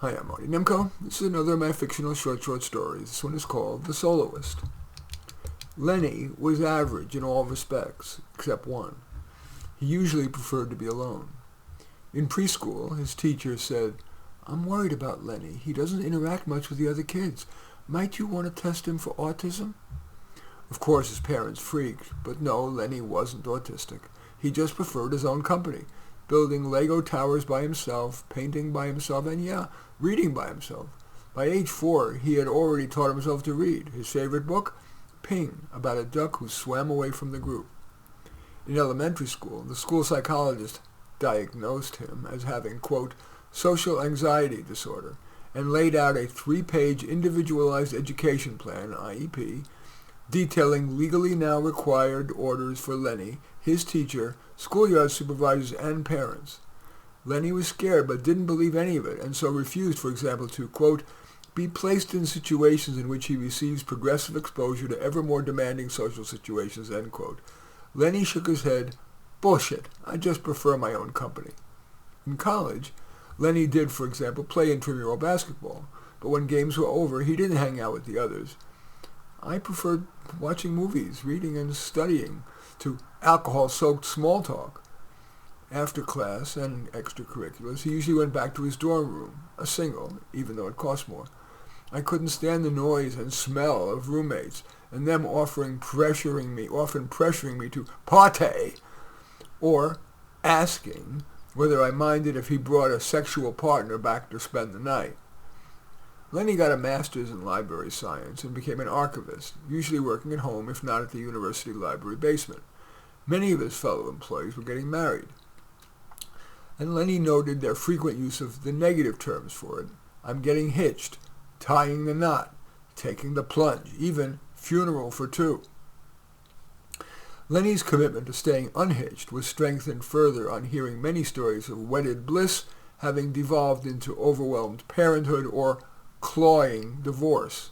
Hi, I'm Marty Nemko. This is another of my fictional short stories. This one is called The Soloist. Lenny was average in all respects, except one. He usually preferred to be alone. In preschool, his teacher said, "I'm worried about Lenny. He doesn't interact much with the other kids. Might you want to test him for autism?" Of course, his parents freaked, but no, Lenny wasn't autistic. He just preferred his own company, building Lego towers by himself, painting by himself, and reading by himself. By age 4, he had already taught himself to read. His favorite book? Ping, about a duck who swam away from the group. In elementary school, the school psychologist diagnosed him as having, quote, social anxiety disorder, and laid out a 3-page individualized education plan, IEP, detailing legally now required orders for Lenny, his teacher, schoolyard supervisors, and parents. Lenny was scared but didn't believe any of it, and so refused, for example, to, quote, be placed in situations in which he receives progressive exposure to ever more demanding social situations, end quote. Lenny shook his head. Bullshit. I just prefer my own company. In college, Lenny did, for example, play intramural basketball, but when games were over, he didn't hang out with the others. I preferred watching movies, reading, and studying to alcohol-soaked small talk. After class and extracurriculars, he usually went back to his dorm room, a single, even though it cost more. I couldn't stand the noise and smell of roommates, and them often pressuring me to party, or asking whether I minded if he brought a sexual partner back to spend the night. Lenny got a master's in library science and became an archivist, usually working at home, if not at the university library basement. Many of his fellow employees were getting married, and Lenny noted their frequent use of the negative terms for it. I'm getting hitched, tying the knot, taking the plunge, even funeral for 2. Lenny's commitment to staying unhitched was strengthened further on hearing many stories of wedded bliss having devolved into overwhelmed parenthood or cloying divorce.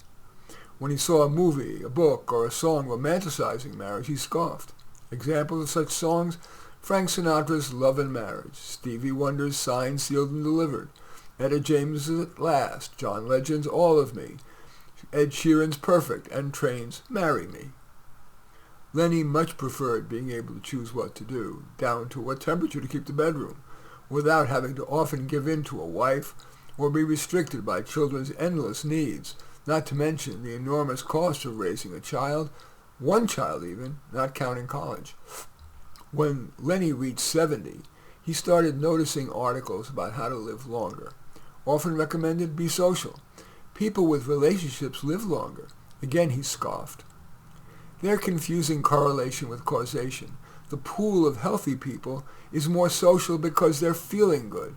When he saw a movie, a book, or a song romanticizing marriage, he scoffed. Examples of such songs: Frank Sinatra's Love and Marriage, Stevie Wonder's Signed, Sealed, and Delivered, Etta James's At Last, John Legend's All of Me, Ed Sheeran's Perfect, and Train's Marry Me. Lenny much preferred being able to choose what to do, down to what temperature to keep the bedroom, without having to often give in to a wife or be restricted by children's endless needs, not to mention the enormous cost of raising a child, one child even, not counting college. When Lenny reached 70, he started noticing articles about how to live longer. Often recommended be social. People with relationships live longer. Again, he scoffed. They're confusing correlation with causation. The pool of healthy people is more social because they're feeling good.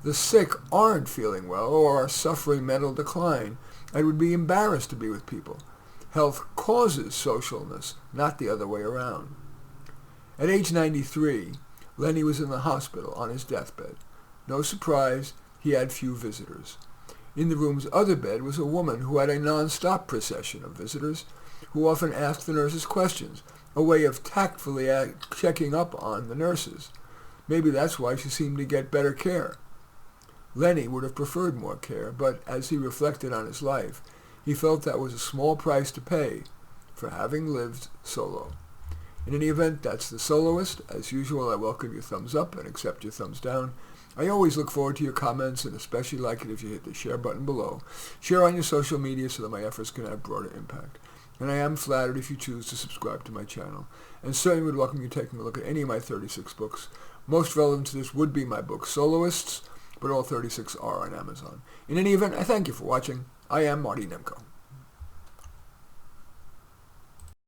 The sick aren't feeling well or are suffering mental decline and would be embarrassed to be with people. Health causes socialness, not the other way around. At age 93, Lenny was in the hospital on his deathbed. No surprise, he had few visitors. In the room's other bed was a woman who had a non-stop procession of visitors, who often asked the nurses questions, a way of tactfully checking up on the nurses. Maybe that's why she seemed to get better care. Lenny would have preferred more care, but as he reflected on his life, he felt that was a small price to pay for having lived solo. In any event, that's The Soloist. As usual, I welcome your thumbs up and accept your thumbs down. I always look forward to your comments, and especially like it if you hit the share button below. Share on your social media so that my efforts can have broader impact. And I am flattered if you choose to subscribe to my channel, and certainly would welcome you taking a look at any of my 36 books. Most relevant to this would be my book, Soloists, but all 36 are on Amazon. In any event, I thank you for watching. I am Marty Nemko.